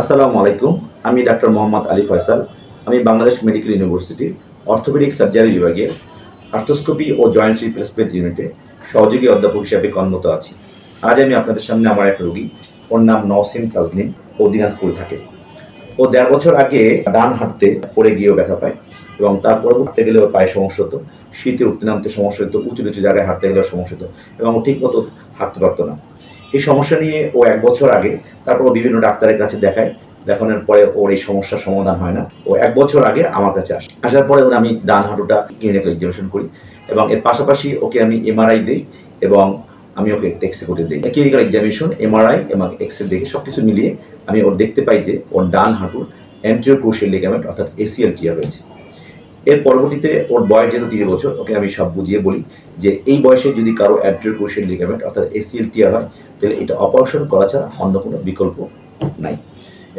আসসালামু আলাইকুম। আমি ডাক্তার মোহাম্মদ আলী ফয়সাল। আমি বাংলাদেশ মেডিকেল ইউনিভার্সিটির অর্থোপেডিক সার্জারি বিভাগের আর্থ্রোস্কোপি ও জয়েন্ট রিপ্লেসমেন্ট ইউনিটে সহযোগী অধ্যাপক হিসেবে কর্মরত আছি। আজ আমি আপনাদের সামনে আমার এক রোগী, ওর নাম নওসিন তাজনীন, ও দিনাজপুরে থাকে। ও ১.৫ বছর আগে ডান হাঁটুতে পড়ে গিয়েও ব্যথা পায় এবং তারপরে উঠতে গেলে ওর পায়ে সমস্যা হতো, শীতে উঠতে নামতে সমস্যা হতো, উঁচু নিচু জায়গায় হাঁটতে গেলেও সমস্যা হতো এবং ও ঠিকমতো হাঁটতে পারতো না। এই সমস্যা নিয়ে ও ১ বছর আগে তারপর বিভিন্ন ডাক্তারের কাছে দেখায়। দেখানোর পরে ওর এই সমস্যার সমাধান হয় না। ও ১ বছর আগে আমার কাছে আসে। আসার পরে আমি ডান হাঁটুটা ক্লিনিক্যাল এক্সামিনেশন করি এবং এর পাশাপাশি ওকে আমি এমআরআই দেই এবং আমি ওকে একটা এক্স-রে করতে দেই। ক্লিনিক্যাল এক্সামিনেশন, এমআরআই এবং এক্স-রে দেখে সবকিছু মিলিয়ে আমি ওর দেখতে পাই যে ওর ডান হাঁটুর অ্যান্টেরিয়র ক্রুশিয়াল লিগামেন্ট অর্থাৎ এসিএল টিয়ার রয়েছে। এর পরবর্তীতে ওর বয়স যেহেতু ৩০ বছর, ওকে আমি সব বুঝিয়ে বলি যে এই বয়সে যদি কারো অ্যান্টেরিয়র ক্রুশিয়াল লিগামেন্ট অর্থাৎ এসিএল টিয়ার হয়, তাহলে এটা অপারেশন করা ছাড়া অন্য কোনো বিকল্প নাই।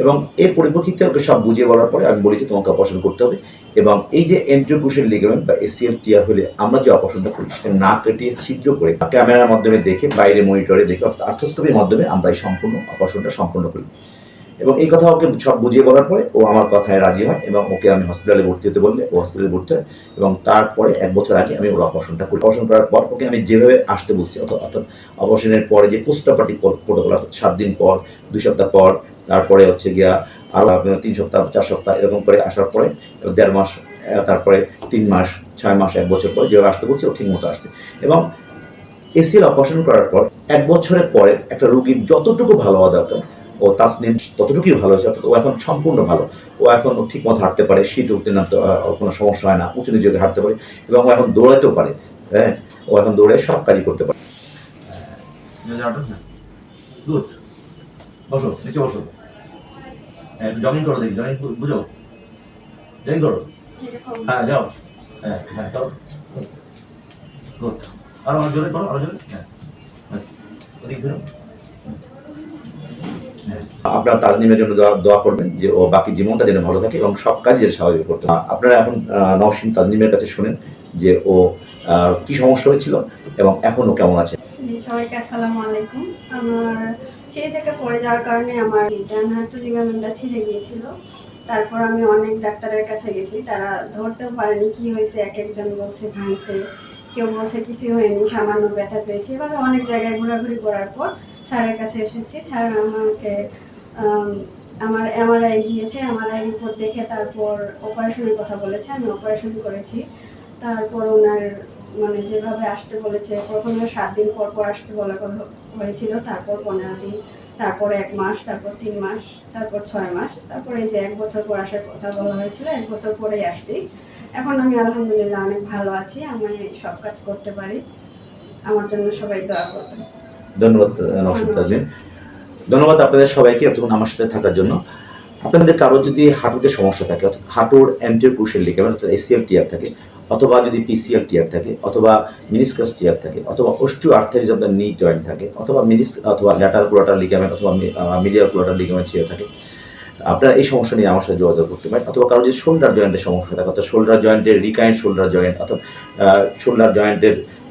এবং এর পরিপ্রেক্ষিতে ওকে সব বুঝিয়ে বলার পরে আমি বলি যে তোমাকে অপারেশন করতে হবে এবং এই যে অ্যান্টেরিয়র ক্রুশিয়াল লিগামেন্ট বা এসিএল টিয়ার হলে আমরা যে অপারেশনটা করি সেটা না কেটে ছিদ্র করে ক্যামেরার মাধ্যমে দেখে, বাইরে মনিটরে দেখে অর্থাৎ আর্থ্রোস্কোপির মাধ্যমে আমরা এই সম্পূর্ণ অপারেশনটা সম্পন্ন করি। এবং এই কথা ওকে সব বুঝিয়ে বলার পরে ও আমার কথায় রাজি হয় এবং ওকে আমি হসপিটালে ভর্তি হতে বললে ও হসপিটালে ভর্তি হয় এবং তারপরে ১ বছর আগে আমি ওর অপারেশনটা করি। অপারেশন করার পর ওকে আমি যেভাবে আসতে বলছি অর্থাৎ অপারেশনের পরে যে পোস্ট অপারেটিভ প্রোটোকল অর্থাৎ ৭ দিন পর, ২ সপ্তাহ পর, তারপরে হচ্ছে গিয়া আরও ৩ সপ্তাহ, ৪ সপ্তাহ এরকম করে আসার পরে ১.৫ মাস, তারপরে ৩ মাস, ৬ মাস, ১ বছর পরে যেভাবে আসতে বলছি ও ঠিকমতো আসছে। এবং এসিএল অপারেশন করার পর ১ বছরের পরে একটা রোগীর যতটুকু ভালো হওয়া দরকার ও তাসনিম ততটুকুই ভালো হয়েছে, অর্থাৎ ও এখন সম্পূর্ণ ভালো। ও এখন ঠিকমতো হাঁটতে পারে, শীত উঠতে নামতে কোনো সমস্যা হয় না, উঁচু নিচু জায়গায় হাঁটতে পারে এবং ও এখন দৌড়াতেও পারে। হ্যাঁ, ও এখন দৌড়ে সব কাজই করতে পারে। গুড, বসো, নিচে বসো। জগিং করো, দেখি জগিং বুঝো, জগিং করো। হ্যাঁ, যাও। হ্যাঁ হ্যাঁ, করো। গুড, আরো জোরে করো, আরো জোরে। হ্যাঁ, ওদিক ঘুরো। আপনারা তাজনিমের জন্য দোয়া করবেন যে ও বাকি জীবনটা যেন ভালো থাকে এবং সব কাজ যেন স্বাভাবিক করতে পারে। আপনারা এখন নওশীন তাজনিমের কাছে শোনেন যে ও কি সমস্যা হয়েছিল এবং এখন ও কেমন আছে। সবাইকে আসসালামু আলাইকুম। আমার সিঁড়ি থেকে পড়ে যাওয়ার কারণে আমার ডান হাঁটুর লিগামেন্টটা ছিঁড়ে গিয়েছিল। তারপর আমি অনেক ডাক্তারের কাছে গেছি, তারা ধরতেও পারেনি কি হয়েছে। এক একজন বলছে ভাঙছে, কেউ বলছে কিছু হয়নি, সামান্য ব্যথা পেয়েছি। এভাবে অনেক জায়গায় ঘোরাঘুরি করার পর স্যারের কাছে এসেছি। স্যার আমাকে আমার এমআরআই দিয়েছে। এমআরআই রিপোর্ট দেখে তারপর অপারেশনের কথা বলেছে, আমি অপারেশন করেছি। তারপর ওনার যেভাবে আসতে বলেছে, প্রথমে ৭ দিন পর পর আসতে বলা হয়েছিল, তারপর ১৫ দিন, তারপর ১ মাস, তারপর ৩ মাস, তারপর ৬ মাস, তারপরে এই যে ১ বছর পর আসার কথা বলা হয়েছিল। ১ বছর পরেই আসছি। এখন আমি আলহামদুলিল্লাহ অনেক ভালো আছি, আমি সব কাজ করতে পারি। আমার জন্য সবাই দোয়া করবেন। ধন্যবাদ নওশীন তাজনীন। ধন্যবাদ আপনাদের সবাইকে এতক্ষণ আমার সাথে থাকার জন্য। আপনাদের কারো যদি হাঁটুতে সমস্যা থাকে অর্থাৎ হাঁটুর অ্যান্টেরিয়র ক্রুশিয়াল লিগামেন্ট অর্থাৎ এসিএল টিয়ার থাকে, অথবা যদি পিসিএল টিয়ার থাকে, অথবা মিনিসকাস টিয়ার থাকে, অথবা অস্টিওআর্থ্রাইটিস অফ দ্য নি জয়েন্ট থাকে, অথবা অথবা ল্যাটারাল কোলাটারাল লিগামেন্ট অথবা মিডিয়াল কোলাটারাল লিগামেন্ট ছিঁড়ে থাকে, আপনারা এই সমস্যা নিয়ে আমার সাথে যোগাযোগ করতে পারেন। অথবা কারো যদি শোল্ডার জয়েন্টের সমস্যা থাকে অর্থাৎ শোল্ডার জয়েন্টের রিকারেন্ট শোল্ডার জয়েন্ট অর্থাৎ শোল্ডার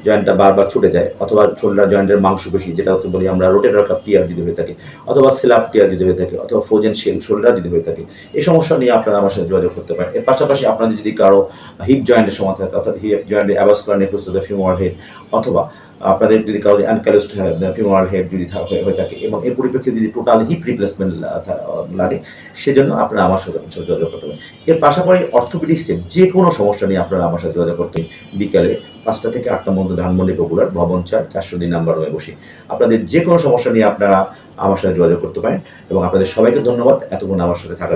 জয়েন্টটা বারবার ছুটে যায়, অথবা শোল্ডার জয়েন্টের মাংসপেশি যেটা হচ্ছে বলি আমরা রোটেটর কাফ টিয়ার যদি হয়ে থাকে, অথবা স্ল্যাপ টিয়ার যদি হয়ে থাকে, অথবা ফ্রোজেন শোল্ডার যদি হয়ে থাকে, এই সমস্যা নিয়ে আপনারা আমার সাথে যোগাযোগ করতে পারেন। এর পাশাপাশি আপনাদের যদি কারো হিপ জয়েন্টের সমস্যা থাকে অর্থাৎ হিপ জয়েন্টের avascular necrosis of the femoral head, অথবা আপনাদের যদি কারো অ্যানকাইলোজড ফিমোরাল হেড যদি হয়ে থাকে এবং এর পরিপ্রেক্ষিতে যদি টোটাল হিপ রিপ্লেসমেন্ট লাগে, সেজন্য আপনারা আমার সাথে যোগাযোগ করতে পারেন। এর পাশাপাশি অর্থোপেডিক্সের যে কোনো সমস্যা নিয়ে আপনারা আমার সাথে যোগাযোগ করতে বিকালে ৫টা থেকে ৮টার মধ্যে ধানমন্ডি পপুলার ভবন ৪ ৪০০ নাম্বার রয়ে বসি। আপনাদের যে কোনো সমস্যা নিয়ে আপনারা আমার সাথে যোগাযোগ করতে পারেন এবং আপনাদের সবাইকে ধন্যবাদ এতক্ষণ আমার সাথে থাকার